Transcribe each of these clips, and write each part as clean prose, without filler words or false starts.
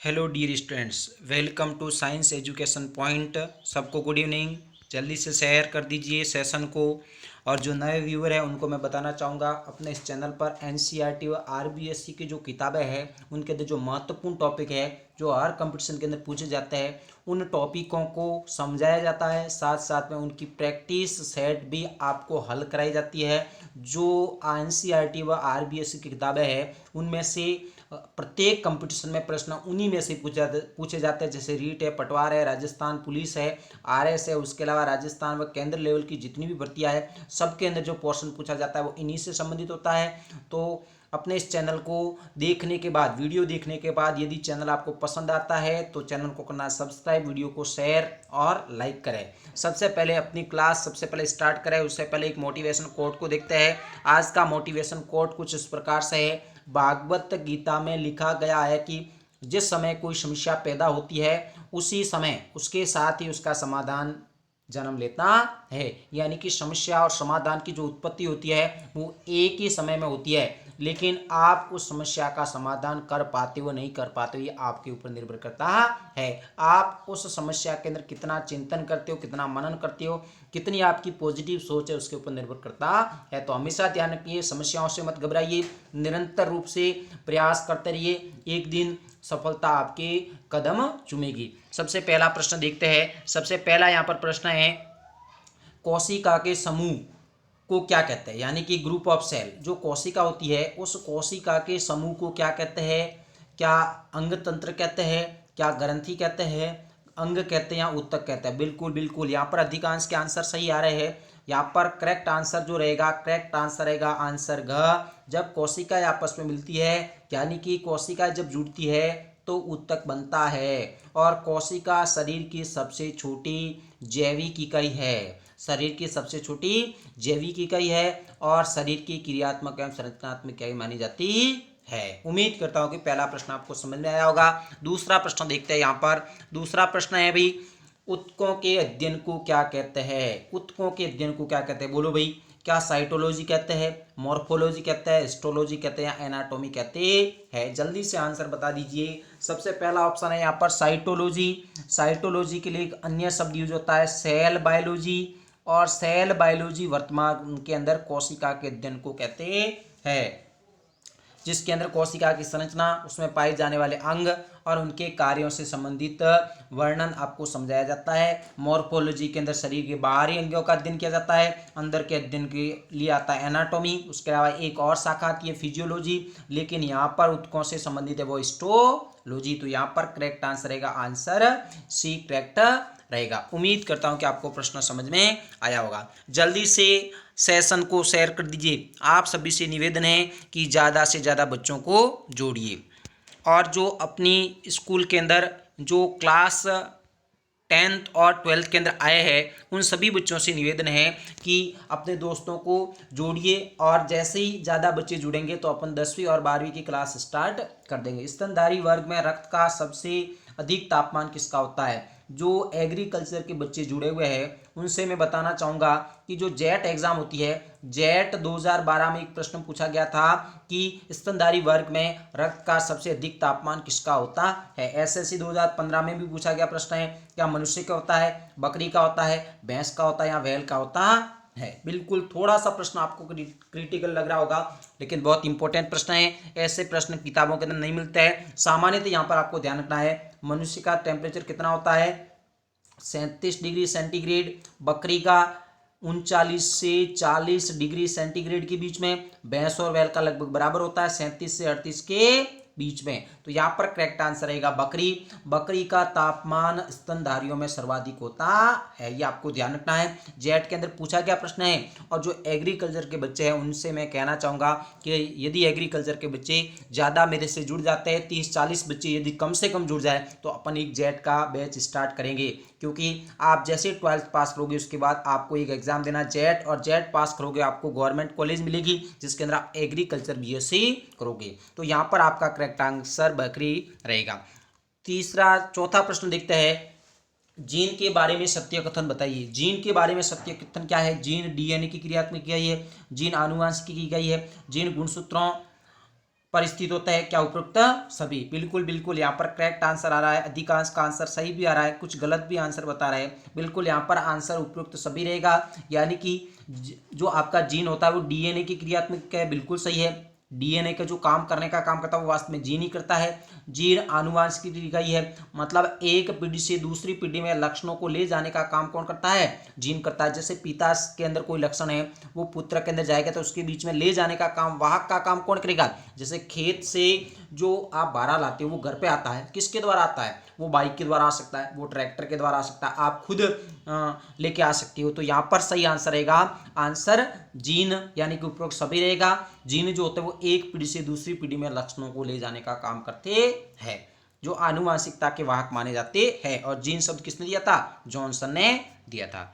Hello dear students, welcome to science education point. सबको good evening. जल्दी से share कर दीजिए सेशन को। और जो नए व्यूअर हैं उनको मैं बताना चाहूँगा, अपने इस चैनल पर एनसीईआरटी व आरबीएससी की जो किताबें हैं उनके अंदर जो महत्वपूर्ण टॉपिक है जो हर कंपटीशन के अंदर पूछे जाते हैं उन टॉपिकों को समझाया जाता है, साथ साथ में उनकी प्रैक्टिस सेट भी आपको हल कराई जाती है। जो एनसीईआरटी व आरबीएससी की किताबें हैं उनमें से प्रत्येक कंपटीशन में प्रश्न उन्हीं में से पूछे जाते हैं, जैसे रीट है, पटवार है, राजस्थान पुलिस है, आरएस है, उसके अलावा राजस्थान व केंद्र लेवल की जितनी भी भर्तियां है सबके अंदर जो पोर्शन पूछा जाता है वो इन्हीं से संबंधित होता है। तो अपने इस चैनल को देखने के बाद, वीडियो देखने के बाद यदि चैनल आपको पसंद आता है तो चैनल को करना सब्सक्राइब, वीडियो को शेयर और लाइक करें। सबसे पहले अपनी क्लास सबसे पहले स्टार्ट करें उससे पहले एक मोटिवेशन कोट को देखते हैं। आज का मोटिवेशन कोट कुछ इस प्रकार से है। भागवत गीता में लिखा गया है कि जिस समय कोई समस्या पैदा होती है उसी समय उसके साथ ही उसका समाधान जन्म लेता है। यानी कि समस्या और समाधान की जो उत्पत्ति होती है वो एक ही समय में होती है, लेकिन आप उस समस्या का समाधान कर पाते हो नहीं कर पाते हो ये आपके ऊपर निर्भर करता है। आप उस समस्या के अंदर कितना चिंतन करते हो, कितना मनन करते हो, कितनी आपकी पॉजिटिव सोच है उसके ऊपर निर्भर करता है। तो हमेशा ध्यान रखिए, समस्याओं से मत घबराइए, निरंतर रूप से प्रयास करते रहिए, एक दिन सफलता आपके कदम चूमेगी। सबसे पहला प्रश्न देखते हैं। सबसे पहला यहाँ पर प्रश्न है, कोशिका के समूह को क्या कहते हैं? यानी कि ग्रुप ऑफ सेल, जो कोशिका होती है उस कोशिका के समूह को क्या कहते हैं? क्या अंग तंत्र कहते हैं, क्या ग्रंथि कहते हैं, अंग कहते हैं या ऊतक कहते हैं? बिल्कुल बिल्कुल, यहाँ पर अधिकांश के आंसर सही आ रहे हैं। यहाँ पर करेक्ट आंसर जो रहेगा, करेक्ट आंसर रहेगा आंसर घ। जब कोशिका आपस में मिलती है यानी कि कोशिका जब जुड़ती है तो ऊतक बनता है। और कोशिका शरीर की सबसे छोटी जैविक इकाई है, शरीर की सबसे छोटी जैविक इकाई है और शरीर की क्रियात्मक एवं संरचनात्मक इकाई मानी जाती है। उम्मीद करता हूं कि पहला प्रश्न आपको समझ में आया होगा। दूसरा प्रश्न देखते हैं। यहाँ पर दूसरा प्रश्न है भाई, ऊतकों के अध्ययन को क्या कहते हैं? ऊतकों के अध्ययन को क्या कहते हैं? बोलो भाई। क्या साइटोलॉजी कहते हैं, मॉर्फोलॉजी कहते हैं, हिस्टोलॉजी कहते हैं या एनाटॉमी कहते हैं? जल्दी से आंसर बता दीजिए। सबसे पहला ऑप्शन है यहाँ पर साइटोलॉजी। साइटोलॉजी के लिए एक अन्य शब्द यूज होता है सेल बायोलॉजी, और सेल बायोलॉजी वर्तमान के अंदर कोशिका के अध्ययन को कहते हैं, जिसके अंदर कोशिका की संरचना, उसमें पाए जाने वाले अंग और उनके कार्यों से संबंधित वर्णन आपको समझाया जाता है। मॉर्फोलॉजी के अंदर शरीर के बाहरी अंगों का अध्ययन किया जाता है। अंदर के अध्ययन के लिए आता है एनाटॉमी। उसके अलावा एक और शाखा आती है फिजियोलॉजी, लेकिन यहाँ पर ऊतकों से संबंधित है वो हिस्टोलॉजी। तो यहाँ पर करेक्ट आंसर रहेगा आंसर सी करेक्ट रहेगा। उम्मीद करता हूँ कि आपको प्रश्न समझ में आया होगा। जल्दी से सेशन को शेयर कर दीजिए। आप सभी से निवेदन है कि ज़्यादा से ज़्यादा बच्चों को जोड़िए। और जो अपनी स्कूल के अंदर जो क्लास 10th और 12th के अंदर आए हैं उन सभी बच्चों से निवेदन है कि अपने दोस्तों को जोड़िए, और जैसे ही ज़्यादा बच्चे जुड़ेंगे तो अपन 10वीं और 12वीं की क्लास स्टार्ट कर देंगे। स्तनधारी वर्ग में रक्त का सबसे अधिक तापमान किसका होता है? जो एग्रीकल्चर के बच्चे जुड़े हुए हैं उनसे मैं बताना चाहूँगा कि जो जेट एग्जाम होती है, जेट 2012 में एक प्रश्न पूछा गया था कि स्तनधारी वर्ग में रक्त का सबसे अधिक तापमान किसका होता है। एसएससी 2015 में भी पूछा गया प्रश्न है, क्या मनुष्य का होता है, बकरी का होता है, भैंस का होता है या बैल का होता है? बिल्कुल, थोड़ा सा प्रश्न आपको क्रिटिकल लग रहा होगा लेकिन बहुत इंपॉर्टेंट प्रश्न है। ऐसे प्रश्न किताबों के अंदर नहीं मिलते हैं। सामान्यतः यहाँ पर आपको ध्यान रखना है, मनुष्य का टेम्परेचर कितना होता है? 37 डिग्री सेंटीग्रेड। बकरी का 39 से 40 डिग्री सेंटीग्रेड के बीच में। भैंस और बैल का लगभग बराबर होता है, 37 से 38 के बीच में। तो यहाँ पर करेक्ट आंसर रहेगा बकरी। बकरी का तापमान स्तनधारियों में सर्वाधिक होता है, ये आपको ध्यान रखना है। जेट के अंदर पूछा गया प्रश्न है। और जो एग्रीकल्चर के बच्चे हैं उनसे मैं कहना चाहूँगा कि यदि एग्रीकल्चर के बच्चे ज़्यादा मेरे से जुड़ जाते हैं, 30-40 बच्चे यदि कम से कम जुड़ जाए तो अपन एक जेट का बैच स्टार्ट करेंगे, क्योंकि आप जैसे 12th पास करोगे उसके बाद आपको एक एग्जाम देना जेट, और जेट पास करोगे आपको गवर्नमेंट कॉलेज मिलेगी जिसके अंदर आप एग्रीकल्चर बीएससी करोगे। तो यहाँ पर आपका करेक्ट आंसर बकरी रहेगा। चौथा प्रश्न देखते हैं, जीन के बारे में सत्य कथन बताइए। जीन के बारे में सत्य कथन क्या है? जीन डीएनए की क्रियात्मक इकाई है, जीन आनुवंशिकी की इकाई है, जीन गुणसूत्रों पर स्थित होता है, क्या उपरोक्त सभी। बिल्कुल बिल्कुल यहाँ पर करेक्ट आंसर आ रहा है, अधिकांश का आंसर सही भी आ रहा है, कुछ गलत भी आंसर बता रहे हैं। बिल्कुल यहाँ पर आंसर उपरोक्त सभी रहेगा, यानी कि जो आपका जीन होता है वो डीएनए की क्रियात्मक है, बिल्कुल सही है। डीएनए का जो काम करने का काम करता है वो वास्तव में जीन ही करता है। जीन आनुवंशिक इकाई है, मतलब एक पीढ़ी से दूसरी पीढ़ी में लक्षणों को ले जाने का काम कौन करता है, जीन करता है। जैसे पिता के अंदर कोई लक्षण है वो पुत्र के अंदर जाएगा तो उसके बीच में ले जाने का काम, वाहक का काम कौन करेगा। जैसे खेत से जो आप बारह लाते हो वो घर पे आता है, किसके द्वारा आता है, वो बाइक के द्वारा आ सकता है, वो ट्रैक्टर के द्वारा आ सकता है, आप खुद लेके आ सकते हो। तो यहाँ पर सही आंसर रहेगा, आंसर जीन यानी कि उपरोक्त सभी रहेगा। जीन जो होते हैं वो एक पीढ़ी से दूसरी पीढ़ी में लक्षणों को ले जाने का काम करते हैं, जो आनुवंशिकता के वाहक माने जाते हैं। और जीन शब्द किसने दिया था, जॉनसन ने दिया था।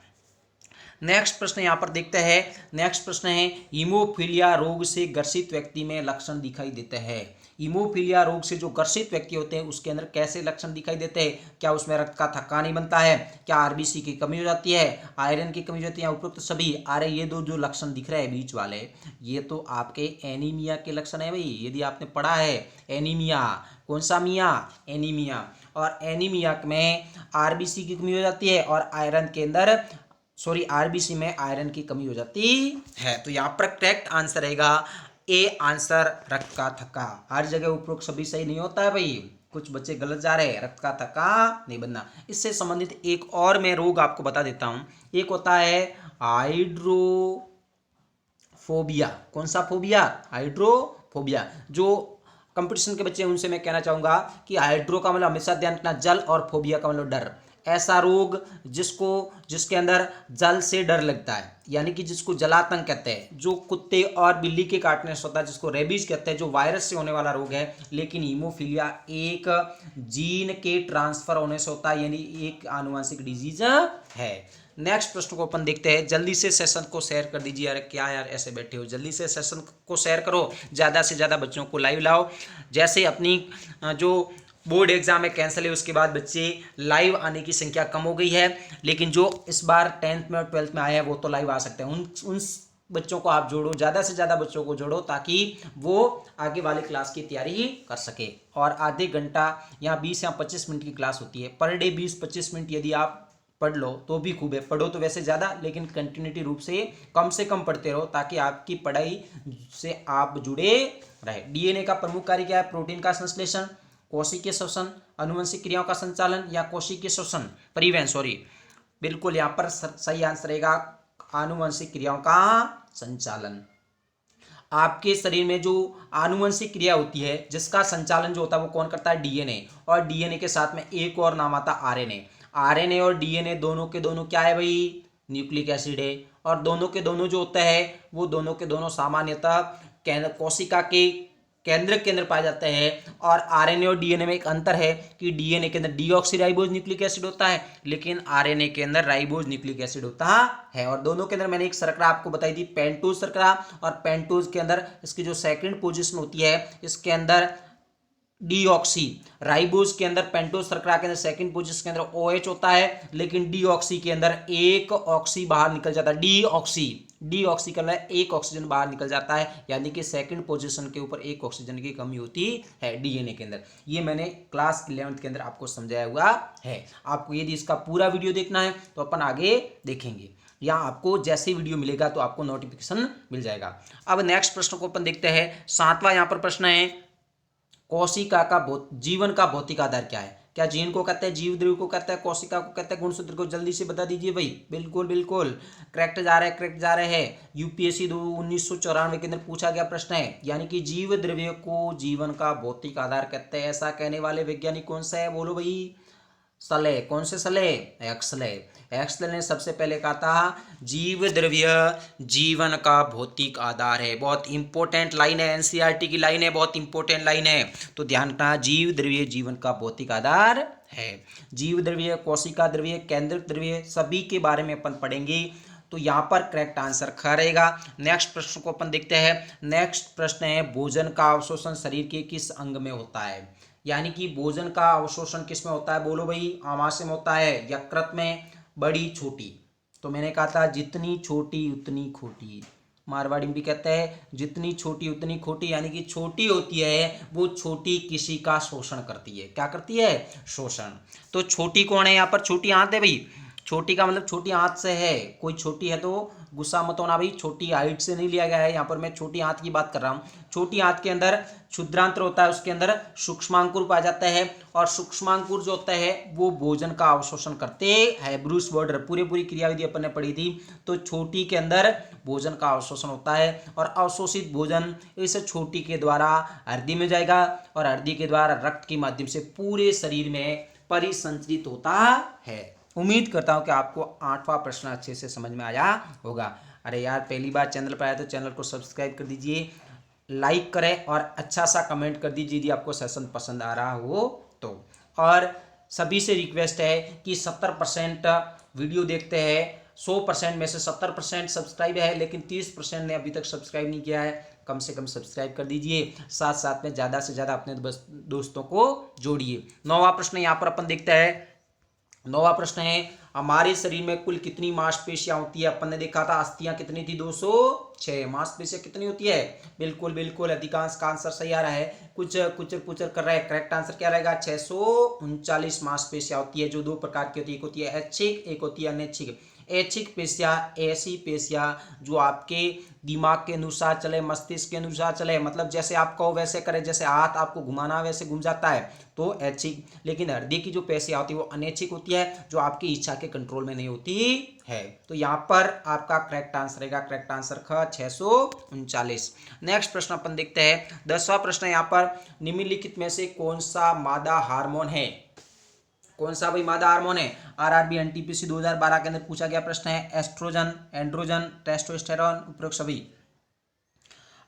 नेक्स्ट प्रश्न यहाँ पर देखते हैं। नेक्स्ट प्रश्न है, हीमोफीलिया रोग से ग्रसित व्यक्ति में लक्षण दिखाई देते हैं। हीमोफीलिया रोग से जो ग्रसित व्यक्ति होते हैं उसके अंदर कैसे लक्षण दिखाई देते हैं, क्या उसमें रक्त का थक्का नहीं बनता है, क्या आरबीसी की कमी हो जाती है, आयरन की कमी हो जाती है, उपरोक्त सभी। अरे ये दो जो लक्षण दिख रहे हैं बीच वाले, ये तो आपके एनीमिया के लक्षण है भाई। यदि आपने पढ़ा है एनीमिया, कौन सा मिया, एनीमिया, और एनीमिया में आरबीसी की कमी हो जाती है और आयरन के अंदर आरबीसी में आयरन की कमी हो जाती है। तो यहाँ पर करेक्ट आंसर रहेगा ए आंसर, रक्त का थक्का। हर जगह उपरोक्त सभी सही नहीं होता है भाई, कुछ बच्चे गलत जा रहे हैं, रक्त का थक्का नहीं बनना। इससे संबंधित एक और मैं रोग आपको बता देता हूं, एक होता है हाइड्रोफोबिया। कौन सा फोबिया, हाइड्रोफोबिया। जो कंपटीशन के बच्चे उनसे मैं कहना चाहूंगा कि हाइड्रो का मतलब हमेशा ध्यान रखना जल, और फोबिया का मतलब डर। ऐसा रोग जिसके अंदर जल से डर लगता है, यानी कि जिसको जलातंक कहते हैं, जो कुत्ते और बिल्ली के काटने से होता है, जिसको रेबीज कहते हैं, जो वायरस से होने वाला रोग है। लेकिन हीमोफीलिया एक जीन के ट्रांसफर होने से होता है, यानी एक आनुवंशिक डिजीज है। नेक्स्ट प्रश्न को अपन देखते हैं। जल्दी से सेशन को शेयर कर दीजिए। यार क्या यार ऐसे बैठे हो, जल्दी से सेशन को शेयर करो, ज़्यादा से ज़्यादा बच्चों को लाइव लाओ। जैसे अपनी जो बोर्ड एग्जाम में कैंसिल है उसके बाद बच्चे लाइव आने की संख्या कम हो गई है, लेकिन जो इस बार 10th में और 12th में आए हैं वो तो लाइव आ सकते हैं। उन बच्चों को आप जोड़ो, ज़्यादा से ज़्यादा बच्चों को जोड़ो, ताकि वो आगे वाले क्लास की तैयारी कर सके। और आधे घंटा या 20 या 25 मिनट की क्लास होती है पर डे, 20-25 मिनट यदि आप पढ़ लो तो भी खूब है। पढ़ो तो वैसे ज़्यादा, लेकिन कंटिन्यूटी रूप से कम पढ़ते रहो, ताकि आपकी पढ़ाई से आप जुड़े रहे। डीएनए का प्रमुख कार्य क्या है, प्रोटीन का संश्लेषण, कोशिकीय श्वसन, अनुवंशिक क्रियाओं का संचालन, या कोशिकीय श्वसन परिवहन। बिल्कुल यहाँ पर सही आंसर रहेगा आनुवंशिक क्रियाओं का संचालन। आपके शरीर में जो आनुवंशिक क्रिया होती है जिसका संचालन जो होता है वो कौन करता है, डीएनए। और डीएनए के साथ में एक और नाम आता है आरएनए। आरएनए और डीएनए दोनों के दोनों क्या है भाई, न्यूक्लिक एसिड है। और दोनों के दोनों जो होता है वो दोनों के दोनों सामान्यतः कोशिका के केंद्र के अंदर पाए जाते हैं। और आरएनए और डीएनए में एक अंतर है कि डीएनए के अंदर डीऑक्सीराइबोज न्यूक्लिक एसिड होता है, लेकिन आरएनए के अंदर राइबोज न्यूक्लिक एसिड होता है। और दोनों के अंदर मैंने एक शर्करा आपको बताई थी, पेंटोज शर्करा। और पेंटोज के अंदर इसकी जो सेकंड पोजीशन होती है, इसके अंदर डीऑक्सी। राइबोज के अंदर, पेंटोज शर्करा के अंदर सेकंड पोजीशन के अंदर OH होता है, लेकिन डीऑक्सी के अंदर एक ऑक्सी बाहर निकल जाता है। डीऑक्सी के अंदर एक ऑक्सीजन बाहर निकल जाता है, यानी कि सेकंड पोजीशन के ऊपर एक ऑक्सीजन की कमी होती है डीएनए के अंदर। ये मैंने क्लास 11th के अंदर आपको समझाया हुआ है। आपको यदि इसका पूरा वीडियो देखना है तो अपन आगे देखेंगे, या आपको जैसे वीडियो मिलेगा तो आपको नोटिफिकेशन मिल जाएगा। अब नेक्स्ट प्रश्न को अपन देखते हैं। 7वां यहाँ पर प्रश्न है, कोशिका का जीवन का भौतिक आधार क्या है। क्या जीन को कहते हैं, जीव द्रव्य को कहते हैं, कोशिका को कहते हैं, गुणसूत्र को, जल्दी से बता दीजिए भाई। बिल्कुल बिल्कुल करेक्ट जा रहे हैं। यूपीएससी 1994 के अंदर पूछा गया प्रश्न है, यानी कि जीव द्रव्य को जीवन का भौतिक आधार कहते हैं। ऐसा कहने वाले वैज्ञानिक कौन सा है, बोलो भाई। सले, कौन से सले, एक्सले ने सबसे पहले कहा था जीव द्रव्य जीवन का भौतिक आधार है। बहुत इंपॉर्टेंट लाइन है, एनसीईआरटी की लाइन है, बहुत इंपॉर्टेंट लाइन है, तो ध्यान रखना। जीव द्रव्य जीवन का भौतिक आधार है। जीव द्रव्य, कोशिका द्रव्य, केंद्रक द्रव्य, सभी के बारे में अपन पढ़ेंगे। तो यहाँ पर करेक्ट आंसर ख रहेगा। नेक्स्ट प्रश्न को अपन देखते हैं। नेक्स्ट प्रश्न है, भोजन का अवशोषण शरीर के किस अंग में होता है। यानी कि भोजन का अवशोषण किस में होता है, बोलो भाई। आमाशय में होता है, यकृत में, बड़ी छोटी। तो मैंने कहा था जितनी छोटी उतनी खोटी। मारवाड़ी में भी कहते हैं जितनी छोटी उतनी खोटी, यानी कि छोटी होती है वो छोटी किसी का शोषण करती है। क्या करती है? शोषण। तो छोटी कौन है यहाँ पर? छोटी आंत है भाई। छोटी का मतलब छोटी आंत से है, कोई छोटी है तो गुस्सा मत होना भाई, छोटी हाइट से नहीं लिया गया है, यहाँ पर मैं छोटी आंत की बात कर रहा हूँ। छोटी आंत के अंदर क्षुद्रांत्र होता है, उसके अंदर सूक्ष्मांकुर पाया जाता है, और सूक्ष्मांकुर जो होता है वो भोजन का अवशोषण करते हैं। ब्रूस बर्डर पूरी क्रियाविधि अपन ने पढ़ी थी। तो छोटी के अंदर भोजन का अवशोषण होता है, और अवशोषित भोजन इस छोटी के द्वारा हृदय में जाएगा, और हृदय के द्वारा रक्त के माध्यम से पूरे शरीर में परिसंचरित होता है। उम्मीद करता हूं कि आपको 8वां प्रश्न अच्छे से समझ में आया होगा। अरे यार, पहली बार चैनल पर आया तो चैनल को सब्सक्राइब कर दीजिए, लाइक करें और अच्छा सा कमेंट कर दीजिए यदि आपको सेशन पसंद आ रहा हो तो। और सभी से रिक्वेस्ट है कि 70% वीडियो देखते हैं, 100% में से 70% सब्सक्राइब है, लेकिन 30% ने अभी तक सब्सक्राइब नहीं किया है। कम से कम सब्सक्राइब कर दीजिए, साथ साथ में ज़्यादा से ज़्यादा अपने दोस्तों को जोड़िए। 9वां प्रश्न यहाँ पर अपन देखते हैं। 9वां प्रश्न है, हमारे शरीर में कुल कितनी मांसपेशियां होती है? अपन ने देखा था अस्थियां कितनी थी? 206। मांसपेशियां कितनी होती है? बिल्कुल अधिकांश का आंसर सही आ रहा है। कुछ कुचर पुचर कर रहा है, करेक्ट आंसर क्या रहेगा? 639 मांसपेशियां होती है, जो दो प्रकार की होती है। एक होती है ऐच्छिक, एक होती है अनैच्छिक। ऐच्छिक पेशियां ऐसी पेशियां जो आपके दिमाग के अनुसार चले, मस्तिष्क के अनुसार चले, मतलब जैसे आप कहो वैसे करे, जैसे हाथ आपको घुमाना वैसे घूम जाता है, तो ऐच्छिक। लेकिन हृदय की जो पेशियां होती है वो अनैच्छिक होती है, जो आपकी इच्छा के कंट्रोल में नहीं होती है। तो यहाँ पर आपका करेक्ट आंसर रहेगा, करेक्ट आंसर ख 639। नेक्स्ट प्रश्न अपन देखते हैं। 10वां प्रश्न यहाँ पर, निम्नलिखित में से कौन सा मादा हार्मोन है? कौन सा भाई मादा हार्मोन है? आरआरबी एनटीपीसी 2012 के अंदर पूछा गया प्रश्न है। एस्ट्रोजन, एंड्रोजन, टेस्टोस्टेरोन, उपरोक्त सभी।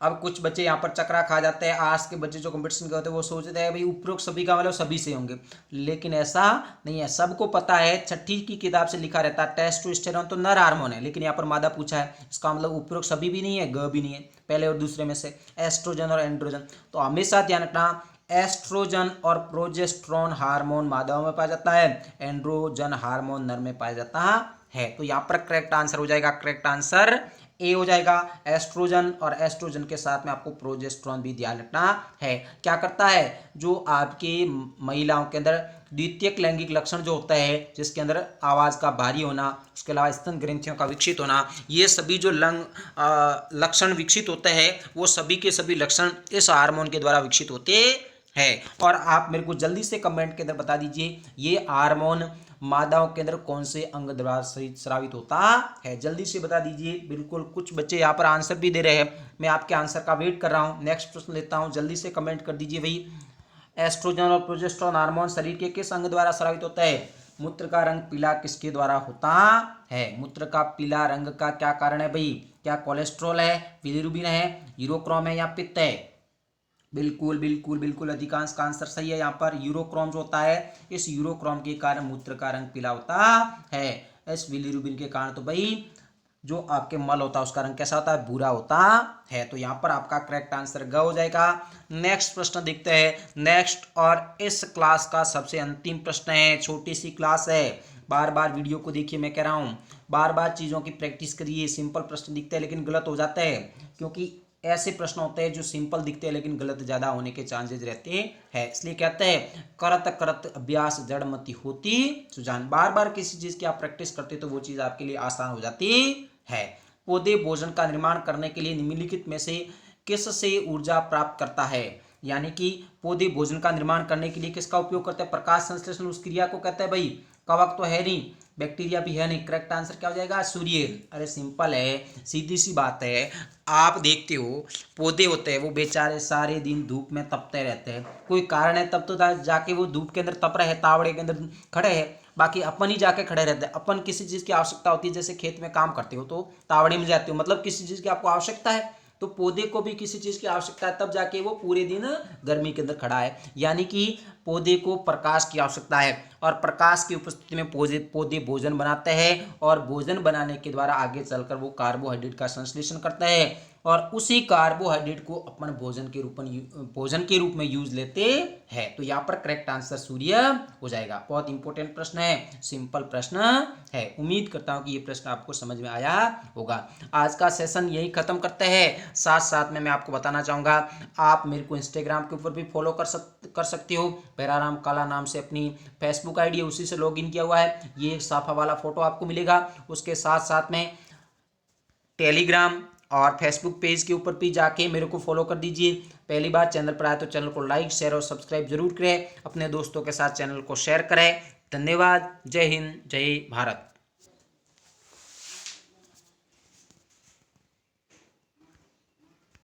अब कुछ बच्चे यहाँ पर चक्रा खा जाते हैं, आज के बच्चे जो कंपटीशन करते हैं वो सोचते हैं भाई उपरोक्त सभी का मतलब सभी से होंगे, लेकिन ऐसा नहीं है। सबको पता है, छठी की किताब से लिखा रहता है टेस्टोस्टेरोन तो नर हार्मोन है, लेकिन यहाँ पर मादा पूछा है, इसका मतलब उपरोक्त सभी भी नहीं है, ग भी नहीं है, पहले और दूसरे में से एस्ट्रोजन और एंड्रोजन। तो हमेशा ध्यान रखना, एस्ट्रोजन और प्रोजेस्टेरोन हार्मोन मादाओं में पाया जाता है, एंड्रोजन हार्मोन नर में पाया जाता है। तो यहाँ पर करेक्ट आंसर हो जाएगा, करेक्ट आंसर ए हो जाएगा, एस्ट्रोजन। और एस्ट्रोजन के साथ में आपको प्रोजेस्टेरोन भी ध्यान रखना है। क्या करता है? जो आपकी महिलाओं के अंदर द्वितीयक लैंगिक लक्षण जो होता है, जिसके अंदर आवाज का भारी होना, उसके अलावा स्तन ग्रंथियों का विकसित होना, ये सभी जो लक्षण विकसित होते हैं, वो सभी के सभी लक्षण इस हार्मोन के द्वारा विकसित होते है। और आप मेरे को जल्दी से कमेंट के अंदर बता दीजिए, ये हार्मोन मादाओं के अंदर कौन से अंग द्वारा स्रावित होता है? जल्दी से बता दीजिए। बिल्कुल, कुछ बच्चे यहाँ पर आंसर भी दे रहे हैं, मैं आपके आंसर का वेट कर रहा हूँ। नेक्स्ट प्रश्न लेता हूँ, जल्दी से कमेंट कर दीजिए भाई। एस्ट्रोजन और प्रोजेस्टेरोन हार्मोन शरीर के किस अंग द्वारा स्रावित होता है? मूत्र का रंग पीला किसके द्वारा होता है? मूत्र का पीला रंग का क्या कारण है भाई? क्या कोलेस्ट्रॉल है, बिलिरुबिन है, यूरोक्रोम है, या पित्त है? बिल्कुल अधिकांश का आंसर सही है। यहाँ पर यूरोक्रोम जो होता है, इस यूरोक्रोम के कारण मूत्र का रंग पीला होता है। इस बिलिरुबिन के कारण तो भाई जो आपके मल होता है उसका रंग कैसा होता है? भूरा होता है। तो यहाँ पर आपका करेक्ट आंसर ग हो जाएगा। नेक्स्ट प्रश्न देखते हैं। नेक्स्ट और इस क्लास का सबसे अंतिम प्रश्न है, छोटी सी क्लास है, बार बार वीडियो को देखिए, मैं कह रहा हूँ बार बार चीज़ों की प्रैक्टिस करिए। सिंपल प्रश्न दिखते हैं लेकिन गलत हो जाते हैं, क्योंकि ऐसे प्रश्न होते हैं जो सिंपल दिखते हैं लेकिन गलत ज़्यादा होने के चांसेस रहते हैं। इसलिए कहते हैं करत करत अभ्यास जड़मति होती सुजान। बार बार किसी चीज़ की आप प्रैक्टिस करते तो वो चीज़ आपके लिए आसान हो जाती है। पौधे भोजन का निर्माण करने के लिए निम्नलिखित में से किस से ऊर्जा प्राप्त करता है? यानी कि पौधे भोजन का निर्माण करने के लिए किसका उपयोग करते हैं? प्रकाश संश्लेषण उस क्रिया को कहते हैं भाई। कवक तो है नहीं, बैक्टीरिया भी है नहीं, करेक्ट आंसर क्या हो जाएगा? सूर्य। अरे सिंपल है, सीधी सी बात है। आप देखते हो पौधे होते हैं वो बेचारे सारे दिन धूप में तपते रहते हैं, कोई कारण है तब तो जाके वो धूप के अंदर तप रहे हैं, तावड़े के अंदर खड़े हैं। बाकी अपन ही जाके खड़े रहते हैं। अपन किसी चीज़ की आवश्यकता होती है, जैसे खेत में काम करते हो तो तावड़े में जाते हो, मतलब किसी चीज़ की आपको आवश्यकता है। तो पौधे को भी किसी चीज़ की आवश्यकता है, तब जाके वो पूरे दिन गर्मी के अंदर खड़ा है। यानी कि पौधे को प्रकाश की आवश्यकता है, और प्रकाश की उपस्थिति में पौधे भोजन बनाते हैं, और भोजन बनाने के द्वारा आगे चलकर वो कार्बोहाइड्रेट का संश्लेषण करते हैं, और उसी कार्बोहाइड्रेट को अपन भोजन के रूप में यूज लेते हैं। तो यहाँ पर करेक्ट आंसर सूर्य हो जाएगा। बहुत इंपॉर्टेंट प्रश्न है, सिंपल प्रश्न है। उम्मीद करता हूँ कि ये प्रश्न आपको समझ में आया होगा। आज का सेशन यही खत्म करते हैं। साथ साथ में मैं आपको बताना चाहूँगा, आप मेरे को इंस्टाग्राम के ऊपर भी फॉलो कर सकते हो। पैराराम काला नाम से अपनी फेसबुक आईडी है, उसी से लॉगिन किया हुआ है। ये एक साफा वाला फोटो आपको मिलेगा। उसके साथ साथ में टेलीग्राम और फेसबुक पेज के ऊपर भी जाके मेरे को फॉलो कर दीजिए। पहली बार चैनल पर आए तो चैनल को लाइक, शेयर और सब्सक्राइब जरूर करें। अपने दोस्तों के साथ चैनल को शेयर करें। धन्यवाद। जय हिंद, जय भारत।